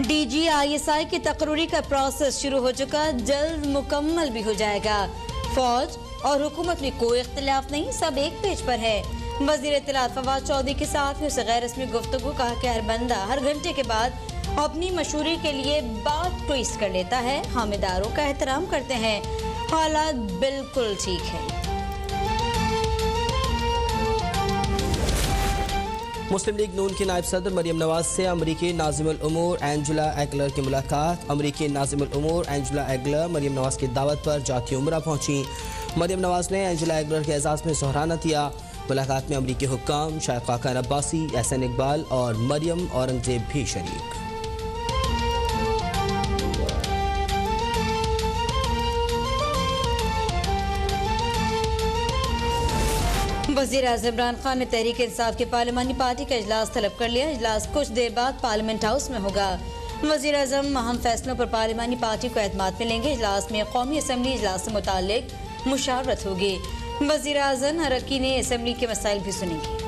DGISI की तकरूरी का process शुरू हो चुका, जल्द मुकम्मल भी हो जाएगा। फौज और हुकूमत में कोई इख्तिलाफ नहीं, सब एक पेज पर है। वज़ीर इत्तलात फवाद चौधरी के साथ में उसे गैर रस्मी गुफ्तगू, कहा कि हर बंदा हर घंटे के बाद अपनी मशहूरी के लिए बात ट्विस्ट कर लेता है, हामिदारों का एहतराम करते हैं, हालात बिल्कुल ठीक है। मुस्लिम लीग नून की नायब सदर मरियम नवाज से अमरीकी नाज़िमुल उमूर एंजेला एगलर की मुलाकात। अमरीकी नाज़िमुल उमूर एंजेला एगलर मरियम नवाज की दावत पर जाती उम्रा पहुंची। मरियम नवाज ने एंजेला एगलर के एजाज़ में सराहना किया। मुलाकात में अमरीकी हुक्काम शायख खाकान अब्बासी, एहसन इकबाल और मरियम औरंगजेब भी शरीक। वज़ीर आज़म इमरान खान ने तहरीक इंसाफ की पार्लिमानी पार्टी का इजलास तलब कर लिया। इजलास कुछ देर बाद पार्लियामेंट हाउस में होगा। वज़ीर आज़म अहम फैसलों पर पार्लिमानी पार्टी को एतमाद में लेंगे। इजलास में कौमी असम्बली इजलास से मुताल्लिक मुशावरत होगी। वज़ीर आज़म अरकान असम्बली के मसाइल भी सुनेंगे।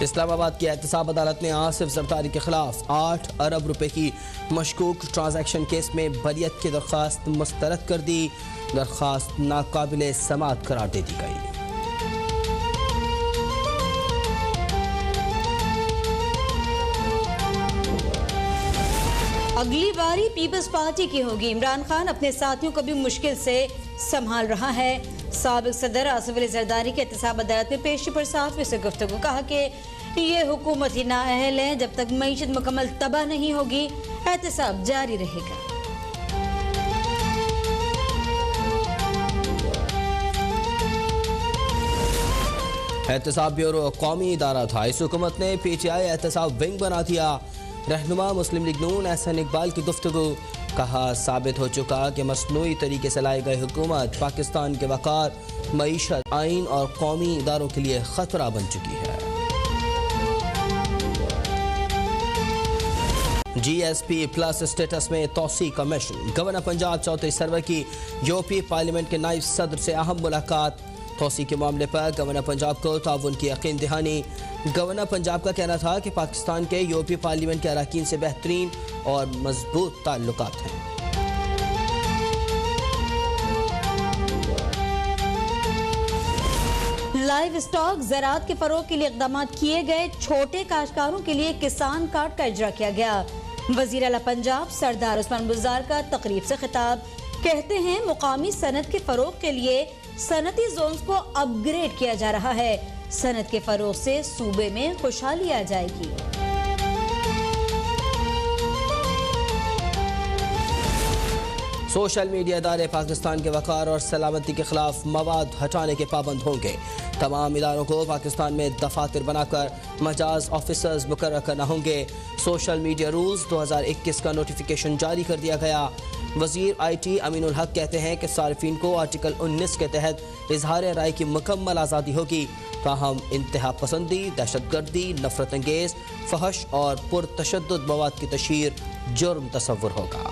इस्लामाबाद की एहतसाब अदालत ने आसिफ जरदारी के खिलाफ 8 अरब रुपए की मशकूक ट्रांजैक्शन केस में बरियत की दरख्वास्त मुस्तरद कर दी। दरख्वास्त नाकाबिले समाअत करार दे दी गई। अगली बारी पीपल्स पार्टी की होगी। इमरान खान अपने साथियों को भी मुश्किल से संभाल रहा है। साबिक सदर आसिफ अली जरदारी के एहतसाब अदालत में पेशी पर साफ से गुफ्तगू, कहा कि ये हुकूमत ही नाअहल है, जब तक मईशत मुकम्मल तबाह नहीं होगी एहतसाब जारी रहेगा। एहतसाब ब्यूरो कौमी इदारा था, इस हुकूमत ने PTI एहतसाब विंग बना दिया। रहनुमा मुस्लिम लीग नून एहसन इकबाल की गुफ्तगू, कहा साबित हो चुका कि मसनूई तरीके से लाई गई हुकूमत पाकिस्तान के वक़ार, मईशत, आइन और कौमी इदारों के लिए खतरा बन चुकी है। GSP प्लस स्टेटस में तौसी का मिशन। गवर्नर पंजाब चौधरी सरवर की यूपी पार्लियामेंट के नायब सदर से अहम मुलाकात। तौसी के मामले पर गवर्नर पंजाब को ताउन की यकीन दहानी। गवर्नर पंजाब का कहना था कि पाकिस्तान के यूपी पार्लियामेंट के अरकान से बेहतरीन और मजबूत ताल्लुकात हैं। लाइव स्टॉक ज़राअत के फरोग के लिए इक़दाम किए गए। छोटे काश्तकारों के लिए किसान कार्ड का इजरा किया गया। वज़ीर आला पंजाब सरदार उस्मान बुज़दार का तकरीब से खिताब, कहते हैं मुकामी सनत के फरोग के लिए सनती जोन्स को अपग्रेड किया जा रहा है। सनत के फरोग से सूबे में खुशहाली आ जाएगी। सोशल मीडिया इदारे पाकिस्तान के वक़ार और सलामती के खिलाफ मवाद हटाने के पाबंद होंगे। तमाम इदारों को पाकिस्तान में दफातर बनाकर मजाज ऑफिसर्स मुकर्रर करना होंगे। सोशल मीडिया रूल्स 2021 का नोटिफिकेशन जारी कर दिया गया। वज़ीर IT अमीनुल हक कहते हैं कि सारिफीन को आर्टिकल 19 के तहत इजहार राय की मुकम्मल आज़ादी होगी, ताहम इंतहा पसंदी, दहशतगर्दी, नफरत अंगेज, फहश और पुरतशद्दुद मवाद की तशहीर जुर्म तस्वुर होगा।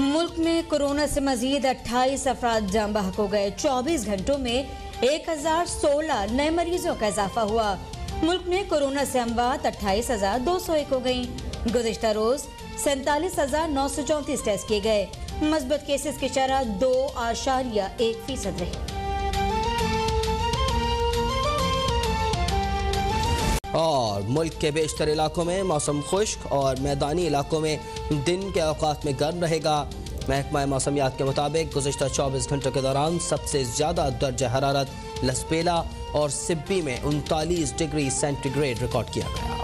मुल्क में कोरोना से मजीद 28 अफराद जान बहक हो गए। 24 घंटों में 1016 नए मरीजों का इजाफा हुआ। मुल्क में कोरोना से अमवात 28,201 हो गई। गुज़िश्ता रोज 47,934 टेस्ट किए गए। मस्बत केसेस की शरह 2.1% रही। और मुल्क के बेशतर इलाकों में मौसम खुश्क और मैदानी इलाकों में दिन के औकात में गर्म रहेगा। महकमा मौसमियात के मुताबिक गुज़िश्ता 24 घंटों के दौरान सबसे ज़्यादा दर्जा हरारत लसपेला और सिब्बी में 39 डिग्री सेंटीग्रेड रिकॉर्ड किया गया।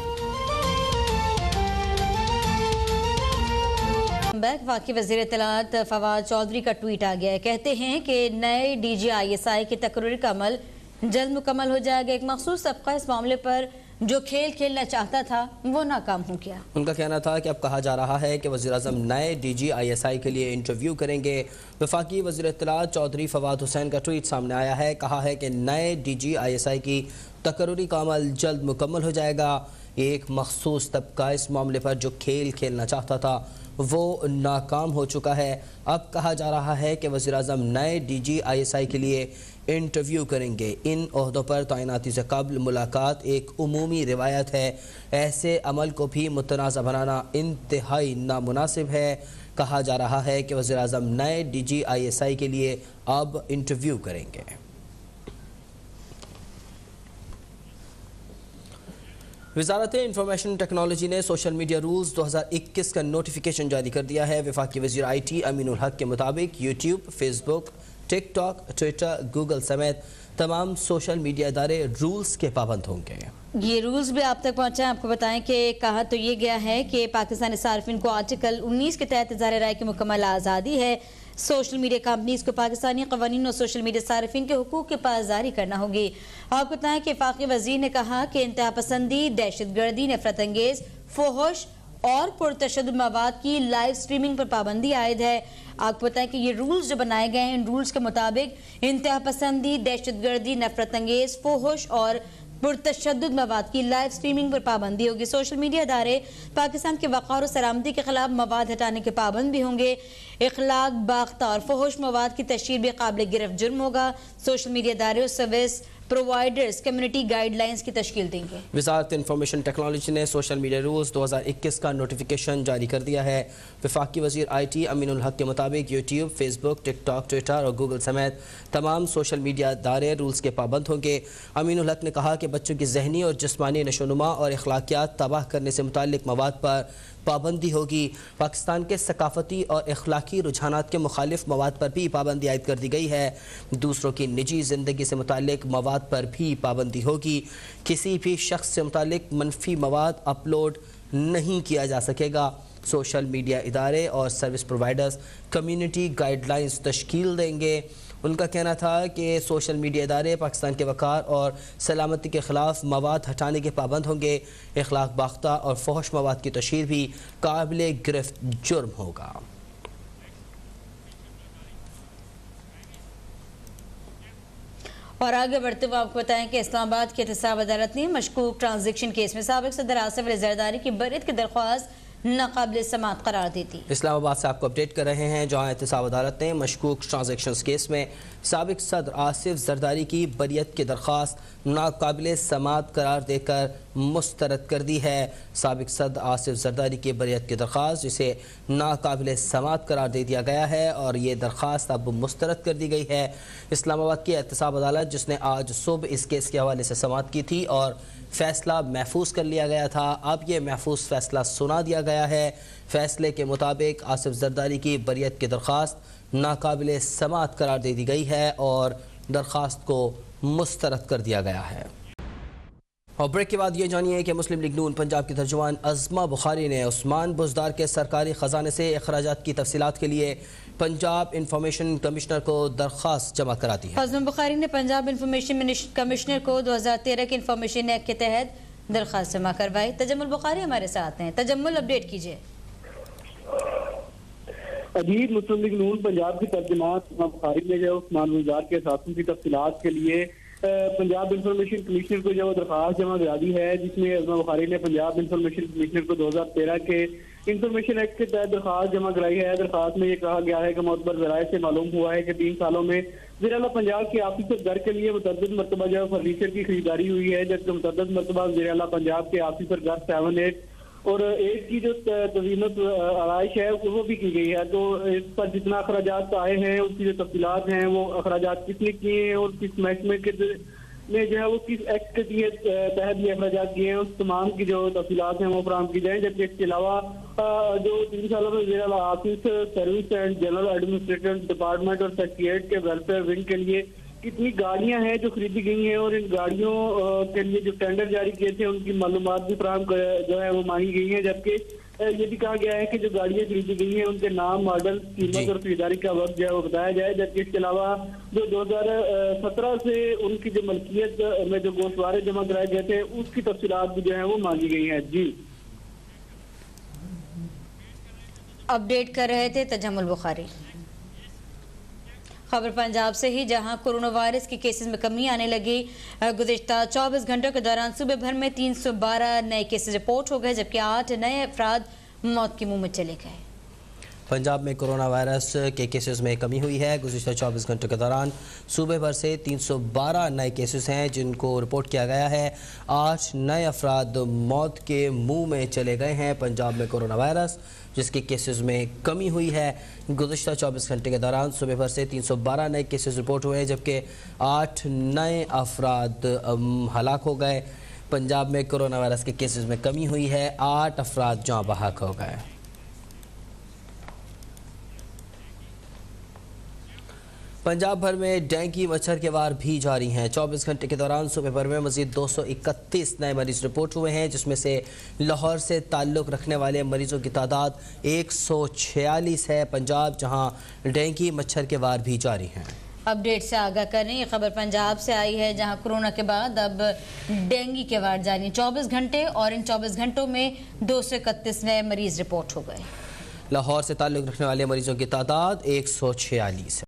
वाक़ई वज़ीर इत्तलात फवाद चौधरी का ट्वीट आ गया है। कहते हैं कि नए DGISI की तकरीर का अमल जल्द मुकम्मल हो जाएगा। एक मखसूस तबका इस मामले पर जो खेल खेलना चाहता था वो नाकाम हो गया। उनका कहना था कि अब कहा जा रहा है कि वज़ीर आज़म नए DGISI के लिए इंटरव्यू करेंगे। वफाकी वज़ीर इत्तलात चौधरी फवाद हुसैन का ट्वीट सामने आया है। कहा है कि नए DGISI की तकरीरी का अमल जल्द मुकम्मल हो जाएगा। एक मखसूस तबका इस मामले पर जो खेल खेलना चाहता था वो नाकाम हो चुका है। अब कहा जा रहा है कि वज़ीर-ए-आज़म नए DG-ISI के लिए इंटरव्यू करेंगे। इन ओहदों पर तैनाती से कबल मुलाकात एक उमूमी रिवायत है। ऐसे अमल को भी मुतनाज़ा बनाना इंतहाई नामुनासिब है। कहा जा रहा है कि वज़ीर-ए-आज़म नए DG-ISI के लिए अब इंटरव्यू करेंगे। वज़ारत इंफॉर्मेशन टेक्नोलॉजी ने सोशल मीडिया रूल्स 2021 का नोटिफिकेशन जारी कर दिया है। वफाकी वज़ीर IT अमीनुल हक के मुताबिक YouTube, Facebook, TikTok, Twitter, Google समेत तमाम सोशल मीडिया इदारे रूल्स के पाबंद होंगे। ये रूल्स भी आप तक पहुंचा। आपको बताएं कि कहा तो ये गया है कि पाकिस्तानी सार्फिन को आर्टिकल 19 के तहत इज़हार राय की मुकम्मल आज़ादी है। सोशल मीडिया कंपनीज को पाकिस्तानी क़वानीन और सोशल मीडिया सार्फिन के हुकूक की पासदारी करना होगी। आपको बताएं कि वफाकी वज़ीर ने कहा कि इंतहा पसंदी, दहशतगर्दी, नफरत अंगेज, फोहश और पुरतशद्दुद मवाद की लाइव स्ट्रीमिंग पर पाबंदी आयद है। आपको बताएं कि ये रूल्स जो बनाए गए हैं, इन रूल्स के मुताबिक इंतहा पसंदी, दहशतगर्दी, नफरत अंगेज, फोहश और पुरतशद्दुद मवाद की लाइव स्ट्रीमिंग पर पाबंदी होगी। सोशल मीडिया इदारे पाकिस्तान के वक़ार और सलामती के खिलाफ मवाद हटाने के पाबंद भी होंगे। इखलाक, बाख्ता और फहुश मवाद की तशहीर भी काबिल गिरफ्त जुर्म होगा। सोशल मीडिया इदारे और सर्विस प्रोवाइडर्स कम्युनिटी गाइडलाइंस की तश्कील देंगे। वज़ारत इंफॉर्मेशन टेक्नोलॉजी ने सोशल मीडिया रूल्स 2021 का नोटिफिकेशन जारी कर दिया है। वफाकी वज़ीर IT अमीनुल हक के मुताबिक यूट्यूब, फेसबुक, टिकटॉक, ट्विटर और गूगल समेत तमाम सोशल मीडिया इदारे रूल्स के पाबंद होंगे। अमीनुल हक ने कहा कि बच्चों की जहनी और जिस्मानी नशोनुमा और अखलाकियात तबाह करने से मुताल्लिक मवाद पर पाबंदी होगी। पाकिस्तान के सकाफती और अखलाकी रुझानात के मुखालिफ मवाद पर भी पाबंदी आयद कर दी गई है। दूसरों की निजी ज़िंदगी से मुताल्लिक मवाद पर भी पाबंदी होगी। किसी भी शख्स से मुताल्लिक मनफी मवाद अपलोड नहीं किया जा सकेगा। सोशल मीडिया इदारे और सर्विस प्रोवाइडर्स कम्युनिटी गाइडलाइंस तश्कील देंगे। उनका कहना था कि सोशल मीडिया इदारे पाकिस्तान के वक़ार और सलामती के ख़िलाफ़ मवाद हटाने के पाबंद होंगे। इखलाक बाख्ता और फहश मवाद की तशहीर भी काबिल गिरफ्त जुर्म होगा। और आगे बढ़ते हुए आपको बताएं कि इस्लामाबाद की एहतसाब अदालत ने मशकूक ट्रांजैक्शन केस में साबिक सदर आसिफ अली जरदारी की बरीअत की दरख्वास्त नाकाबिल समाअत करार दी थी। इस्लामाबाद से आपको अपडेट कर रहे हैं, जहां एहतसाब अदालत ने मशकूक ट्रांजैक्शन केस में साबिक सदर आसिफ जरदारी की बरीअत की दरख्वास्त नाकाबिल समाअत करार देकर मुस्तरद कर दी है। साबिक सदर आसिफ जरदारी की बरीअत की दरख्वास्त जिसे नाकाबिल समाअत करार दे दिया गया है और ये दरख्वास्त अब मुस्तरद कर दी गई है। इस्लामाबाद की एहतसाब अदालत जिसने आज सुबह इस केस के हवाले से समाअत की थी और फैसला महफूज कर लिया गया था, अब ये महफूज फैसला सुना दिया गया है। फैसले के मुताबिक आसिफ जरदारी की बरीअत की दरख्वास्त नाकाबिल समाअत करार दे दी गई है और दरख्वास्त को मुस्तरद कर दिया गया है। और ब्रेक के बाद ये जानिए कि मुस्लिम लीग नून पंजाब की तर्जुमान अज़मा बुखारी ने उस्मान बुज़दार के सरकारी ख़जाने से अखराजात की तफसीलात के लिए पंजाब इंफॉर्मेशन कमिश्नर को दरख्वास्त जमा करा दी है। अज़मा बुखारी ने पंजाब इंफॉर्मेशन कमिश्नर को 2013 के इंफॉर्मेशन एक्ट के तहत दरख्वास्त जमा करवाई। तजम्मुल बुखारी हमारे साथ हैं। तजम्मुल, अपडेट कीजिए। अजीज, मुस्लिम लीग नून पंजाब की तर्जुमान अज़मा बुखारी ने जो उस्मान बुज़दार के साथियों की तफसीलात के लिए पंजाब इंफॉर्मेशन कमिश्नर को जो दरख्वास्त जमा करा दी है, जिसमें अज़मा बुखारी ने पंजाब इंफॉर्मेशन कमिश्नर को 2013 के इंफॉर्मेशन एक्ट के तहत दरख्वास्त जमा कराई है। दरख्वास्त में ये कहा गया है कि मोतबर ज़राए से मालूम हुआ है कि 3 सालों में ज़िला पंजाब के ऑफिसर घर के लिए मुतअद्दिद मरतबा जो फर्नीचर की खरीदारी हुई है, जबकि मुतअद्दिद मरतबा ज़िला पंजाब के ऑफिसर घर 7, 8 और 8 की जो तज़ीनत आराइश है वो भी की गई है। तो इस पर जितना अखराजात आए हैं उसकी जो तफसीलात हैं, वो अखराजात किसने किए हैं और किस महकमे के में जो है वो किस एक्ट के तहत ये अखराजात किए हैं, उस तमाम की जो तफसीलात हैं वो फराहम की जाए। जबकि इसके अलावा जो 3 सालों में ज़िला office service and general administration department और सेक्रेटरीट के वेलफेयर विंग के लिए कितनी गाड़ियां हैं जो खरीदी गई हैं और इन गाड़ियों के लिए जो टेंडर जारी किए थे उनकी मालूमात भी फराहम जो है वो मांगी गई है। जबकि ये भी कहा गया है कि जो गाड़ियां खरीदी गई हैं उनके नाम, मॉडल, कीमत और खरीदारी का वक्त जो है वो बताया जाए। जबकि इसके अलावा जो 2017 से उनकी जो मलकियत में जो गोशवारे जमा कराए गए थे उसकी तफसीलात भी जो है वो मांगी गई है। जी, अपडेट कर रहे थे तजम्मुल बुखारी। खबर पंजाब से ही, जहां कोरोना वायरस के केसेस में कमी आने लगी। गुज़िश्ता 24 घंटों के दौरान सूबे भर में 312 नए केसेस रिपोर्ट हो गए, जबकि 8 नए अफराद मौत के मुंह में चले गए। पंजाब में कोरोना वायरस के केसेस में कमी हुई है। गुज़िश्ता 24 घंटों के दौरान सूबे भर से 312 नए केसेस हैं जिनको रिपोर्ट किया गया है। 8 नए अफराद मौत के मुंह में चले गए हैं पंजाब में कोरोना वायरस, जिसके केसेस में कमी हुई है। गुज़िश्ता 24 घंटे के दौरान सूबे भर से 312 नए केसेस रिपोर्ट हुए हैं, जबकि 8 नए अफराद हलाक हो गए। पंजाब में कोरोना वायरस के केसेस में कमी हुई है। 8 अफराद जाँ बहक हो गए। पंजाब भर में डेंगू मच्छर के वार भी जारी हैं। 24 घंटे के दौरान सूबे भर में मजीद 231 नए मरीज रिपोर्ट हुए हैं, जिसमें से लाहौर से ताल्लुक़ रखने वाले मरीजों की तादाद 146 है। पंजाब जहां डेंगू मच्छर के वार भी जारी हैं। अपडेट से आगाह कर रही है खबर पंजाब से आई है, जहां कोरोना के बाद अब डेंगू के वार जारी 24 घंटे और इन 24 घंटों में 231 नए मरीज रिपोर्ट हो गए। लाहौर से ताल्लुक़ रखने वाले मरीजों की तादाद 146 है।